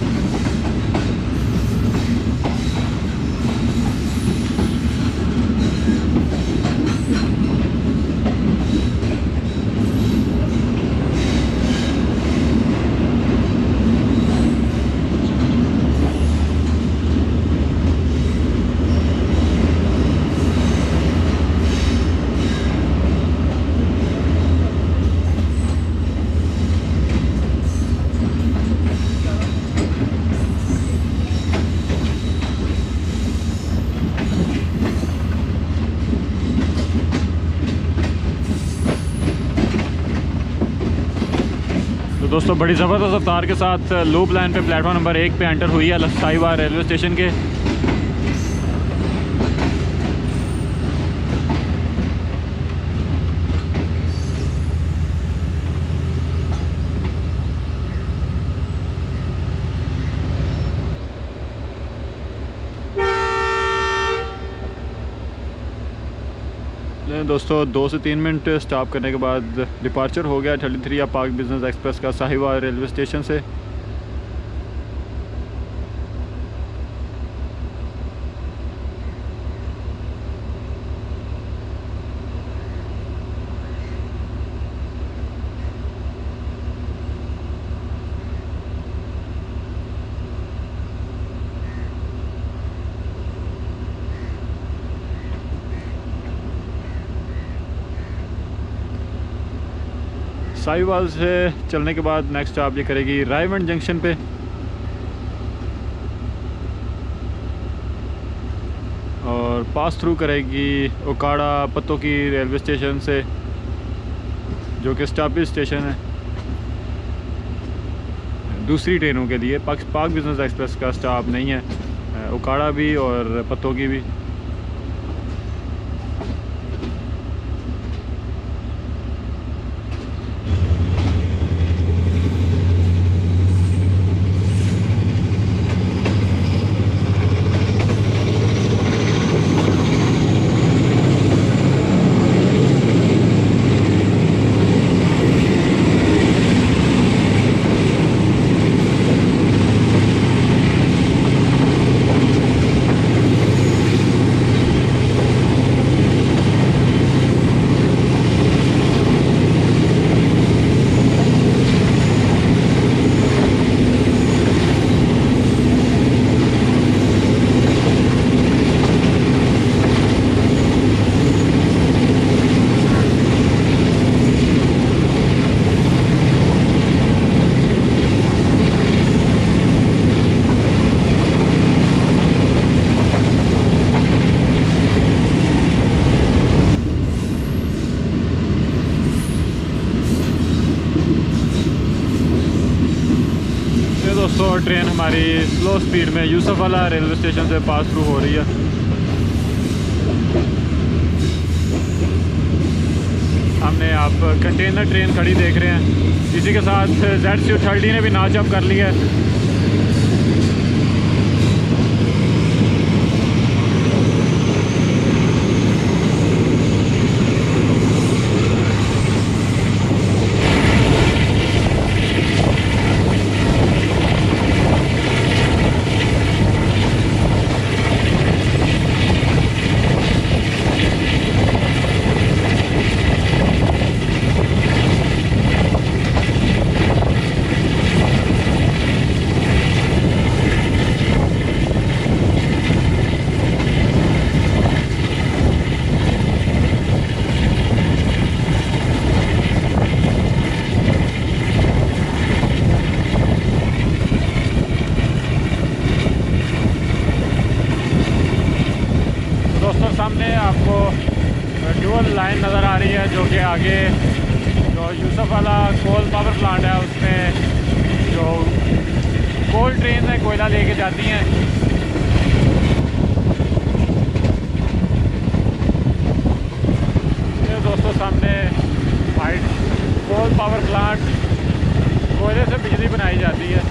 तो दोस्तों बड़ी ज़बरदस्त रफ्तार के साथ लूप लाइन पे प्लेटफॉर्म नंबर 1 पे एंटर हुई है साहिवाल रेलवे स्टेशन के। दोस्तों 2 से 3 मिनट स्टॉप करने के बाद डिपार्चर हो गया 33 पाक बिज़नेस एक्सप्रेस का साहिवाल रेलवे स्टेशन से। साहिवाल से चलने के बाद नेक्स्ट स्टॉप ये करेगी रायवंड जंक्शन पे और पास थ्रू करेगी ओकाड़ा पत्तों की रेलवे स्टेशन से, जो कि स्टॉपेज स्टेशन है दूसरी ट्रेनों के लिए। पाक बिज़नेस एक्सप्रेस का स्टॉप नहीं है, ओकाड़ा भी और पत्तों की भी। दोस्तों ट्रेन हमारी स्लो स्पीड में यूसुफवाला रेलवे स्टेशन से पास थ्रू हो रही है। हमने आप कंटेनर ट्रेन खड़ी देख रहे हैं, इसी के साथ ZCU30 ने भी नाच अप कर लिया है। सामने आपको ड्यूल लाइन नज़र आ रही है, जो कि आगे जो यूसुफवाला कोल पावर प्लांट है उसमें जो कोल ट्रेन है कोयला लेके जाती हैं। ये दोस्तों सामने हाइट कोल पावर प्लांट, कोयले से बिजली बनाई जाती है।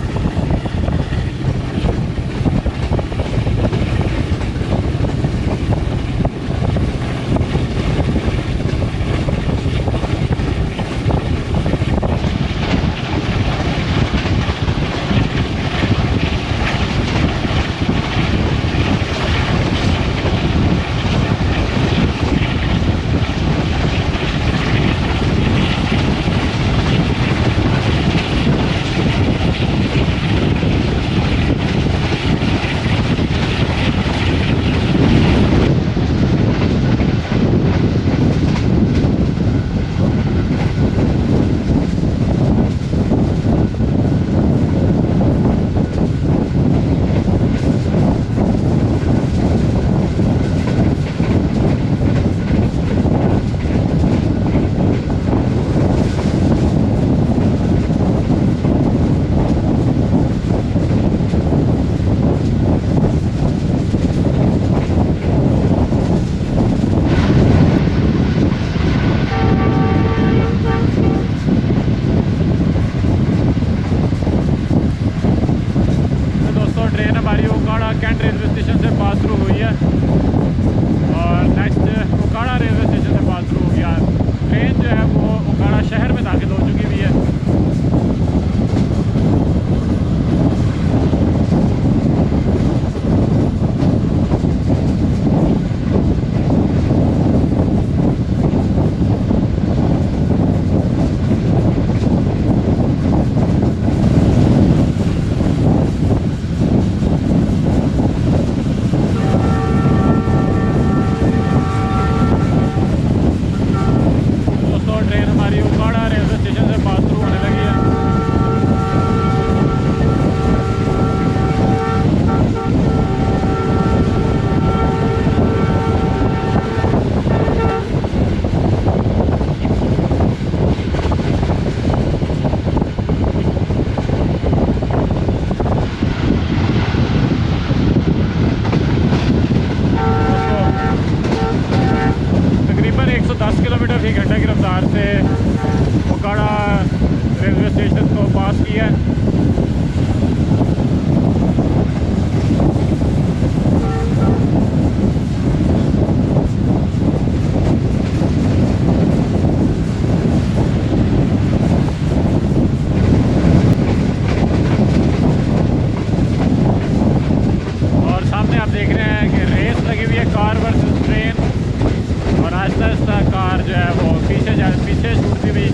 ट्रेन जो है वो उकाड़ा शहर में दाखिल हो चुकी हुई है। ट्रेन हमारी उकाड़ा रेलवे स्टेशन से पास थ्रू होने लगी है। तकरीबन 110 किलोमीटर फी घंटे की रफ्तार से उकाड़ा रेलवे स्टेशन को पास किया है। और सामने आप देख रहे हैं कि रेस लगी हुई है कार वर्सेस ट्रेन, और आहिस्ता आहिस्ता कार जो है वो पीछे छूटती हुई।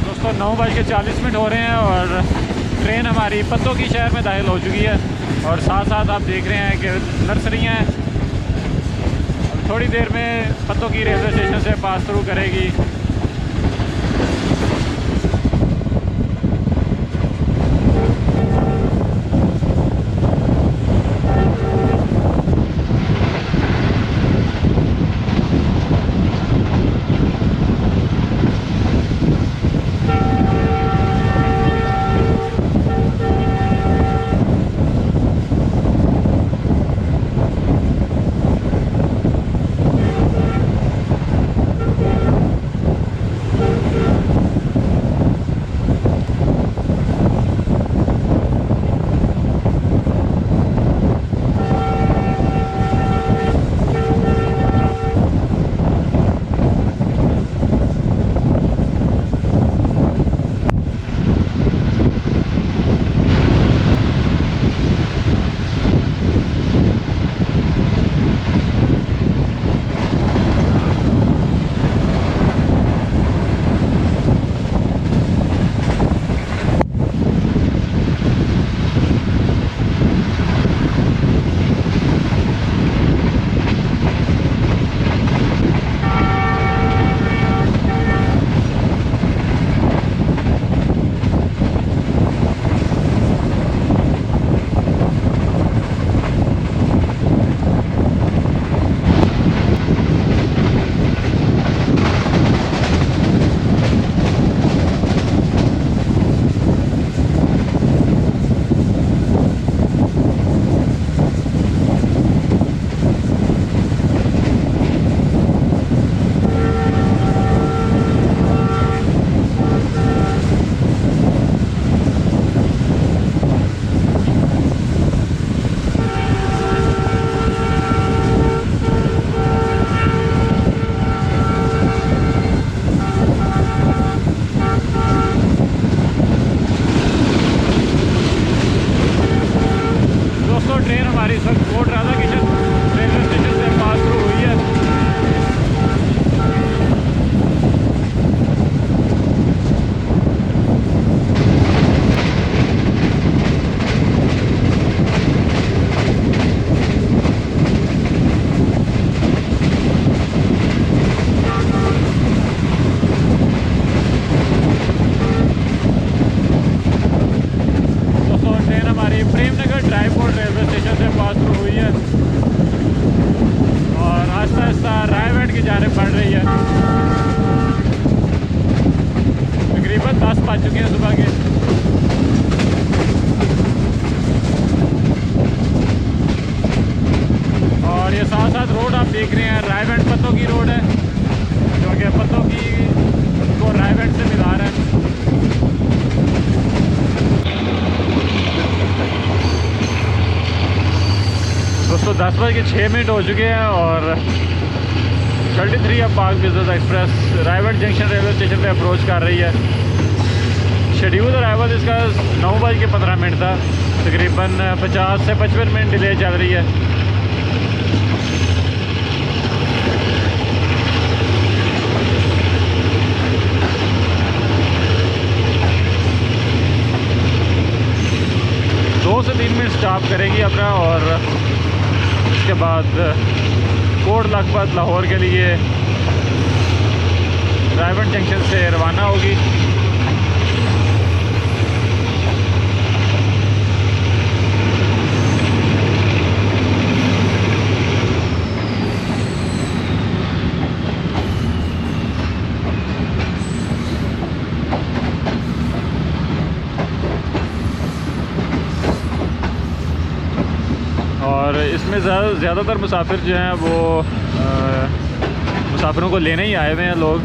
दोस्तों 9:40 हो रहे हैं और ट्रेन हमारी पत्तों की शहर में दाखिल हो चुकी है। और साथ साथ आप देख रहे हैं कि नर्सरियाँ हैं, थोड़ी देर में पत्तों की रेलवे स्टेशन से पास थ्रू करेगी। हमारी इस वक्त कोट राजा किशन रेलवे स्टेशन से पास थ्रू हुई है। ट्रेन हमारी प्रेमनगर ड्राईपोर्ट रेलवे स्टेशन से पास थ्रू हुई है और आहिस्ता आहिस्ता रायगढ़ की जानिब बढ़ रही है। तकरीबन 10 बज चुके हैं सुबह के। और ये साथ साथ रोड आप देख रहे हैं रायगढ़ पत्तों की रोड है, जो कि पत्तों की को रायगढ़ से मिला रहा है। दोस्तों 10:06 हो चुके हैं और 33 अब Pak business express Raigarh junction railway station पे अप्रोच कर रही है। शेड्यूल अराइवल इसका 9:15 था, तकरीबन 50 से 55 मिनट डिले चल रही है। दो से 3 मिनट स्टॉप करेगी अपना और उसके बाद कोट लखपत लाहौर के लिए रायगढ़ जंक्शन से रवाना होगी। और इसमें ज़्यादातर मुसाफिर जो हैं वो मुसाफिरों को लेने ही आए हुए हैं लोग,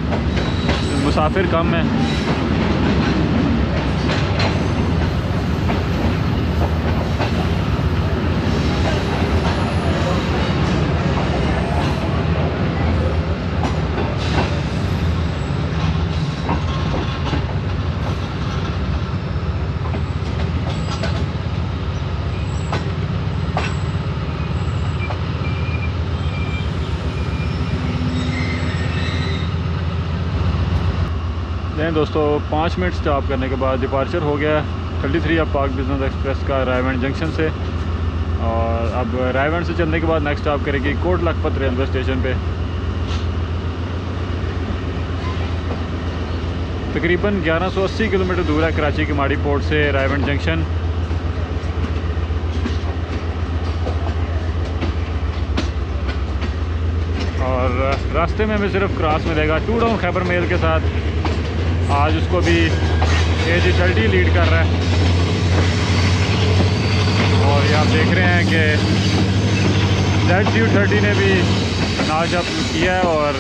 मुसाफिर कम हैं। दोस्तों 5 मिनट स्टॉप करने के बाद डिपार्चर हो गया 33 अब पार्क बिजनेस एक्सप्रेस का रायगढ़ जंक्शन से। और अब रायगढ़ से चलने के बाद नेक्स्ट स्टॉप करेगी कोट लखपत रेलवे स्टेशन पे। तकरीबन 1180 किलोमीटर दूर है कराची के माड़ी पोर्ट से रायगढ़ जंक्शन। और रास्ते में हमें सिर्फ क्रॉस मिलेगा टू डाउन खैबर मेल के साथ। आज उसको भी AG30 लीड कर रहा है और ये आप देख रहे हैं कि ZU30 ने भी नाज अप किया है। और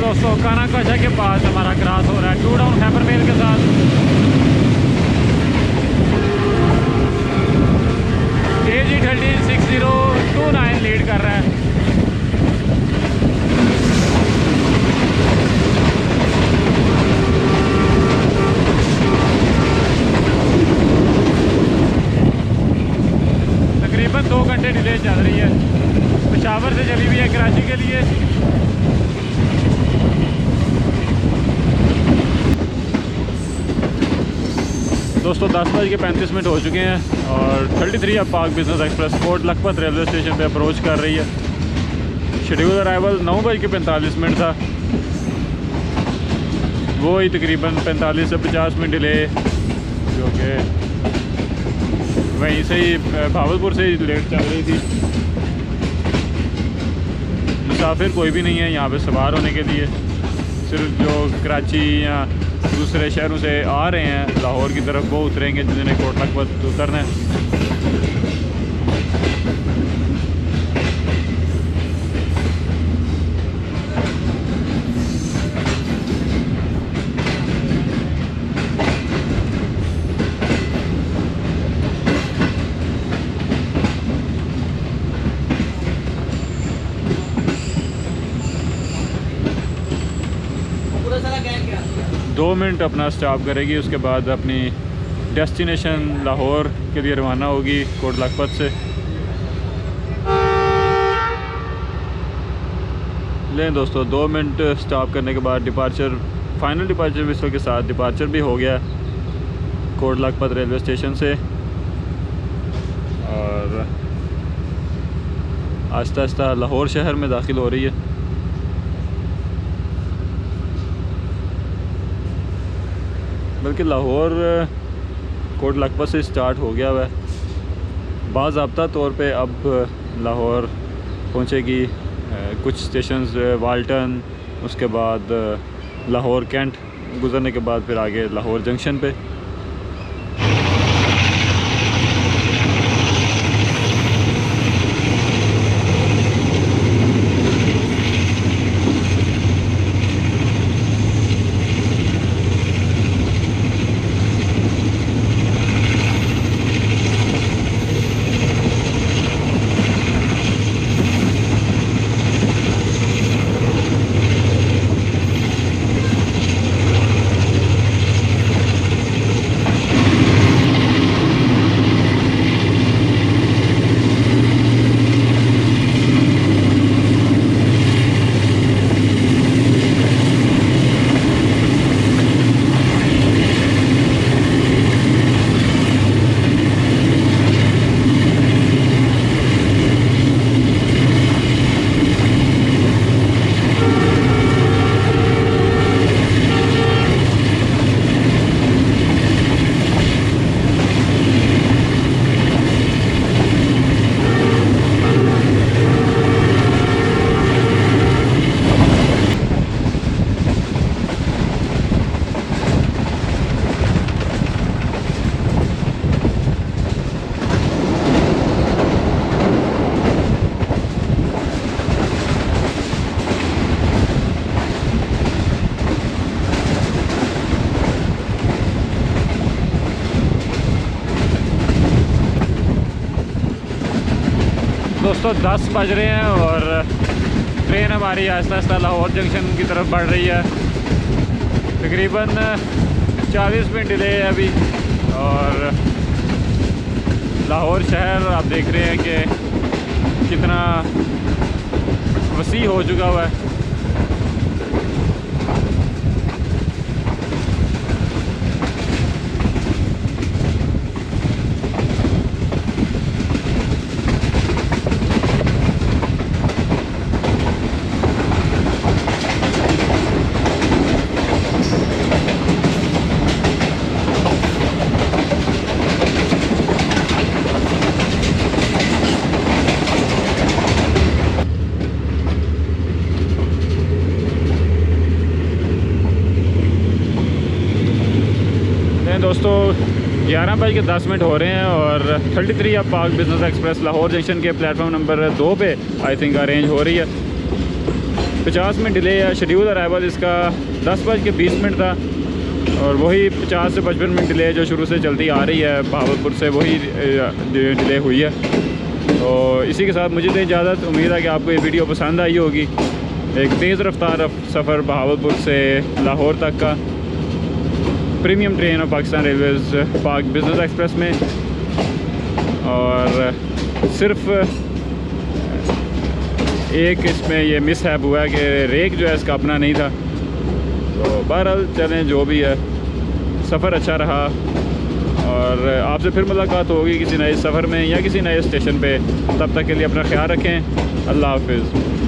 दोस्तों कानाकाशा के पास हमारा क्रॉस हो रहा है टू डाउन खैबर मेल के साथ। AG30 6029 लीड कर रहा है। तकरीबन 2 घंटे डिले चल रही है। पेशावर से चली हुई है कराची के लिए। दोस्तों 10:35 हो चुके हैं और 33 अब Pak business express Kot Lakhpat railway station पे अप्रोच कर रही है। शेड्यूल अराइवल 9:45 था, वो ही तकरीबन 45 से 50 मिनट डिले जो कि वहीं से ही भावलपुर से ही लेट चल रही थी। मुसाफिर कोई भी नहीं है यहाँ पे सवार होने के लिए, सिर्फ जो कराची या दूसरे शहरों से आ रहे हैं लाहौर की तरफ वो उतरेंगे जिन्हें कोट लखपत उतरना है। दो मिनट अपना स्टॉप करेगी, उसके बाद अपनी डेस्टिनेशन लाहौर के लिए रवाना होगी कोट लखपत से। लें दोस्तों 2 मिनट स्टॉप करने के बाद डिपार्चर, फाइनल डिपार्चर विस्टल के साथ डिपार्चर भी हो गया कोट लखपत रेलवे स्टेशन से। और आहिस्ता आहिस्ता लाहौर शहर में दाखिल हो रही है। बल्कि लाहौर कोट लखपत से स्टार्ट हो गया हुआ है। बाज़ाब्ता तौर पे अब लाहौर पहुंचेगी कुछ स्टेशंस वाल्टन, उसके बाद लाहौर कैंट गुज़रने के बाद फिर आगे लाहौर जंक्शन पे। दोस्तों 10 बज रहे हैं और ट्रेन हमारी आहिस्ता आहिस्ता लाहौर जंक्शन की तरफ बढ़ रही है। तकरीबन 40 मिनट डिले है अभी। और लाहौर शहर आप देख रहे हैं कि कितना वसी हो चुका हुआ है। दोस्तों 11:10 हो रहे हैं और 33 अब पाक बिजनेस एक्सप्रेस लाहौर जंक्शन के प्लेटफॉर्म नंबर 2 पे आई थिंक अरेंज हो रही है। 50 मिनट डिले है। शेड्यूल अराइवल इसका 10:20 था और वही 50 से 55 मिनट डिले जो शुरू से चलती आ रही है बहावलपुर से, वही डिले हुई है। तो इसी के साथ मुझे तो इजाज़त। उम्मीद है कि आपको ये वीडियो पसंद आई होगी। एक तेज़ रफ्तार सफ़र बहावलपुर से लाहौर तक का premium train of Pakistan Railways पाक बिजनेस एक्सप्रेस में। और सिर्फ एक इसमें ये मिसहैप हुआ है कि रेक जो है इसका अपना नहीं था। तो बहरहाल चलें, जो भी है, सफ़र अच्छा रहा और आपसे फिर मुलाकात होगी किसी नए सफ़र में या किसी नए स्टेशन पे। तब तक के लिए अपना ख्याल रखें। अल्लाह हाफिज़।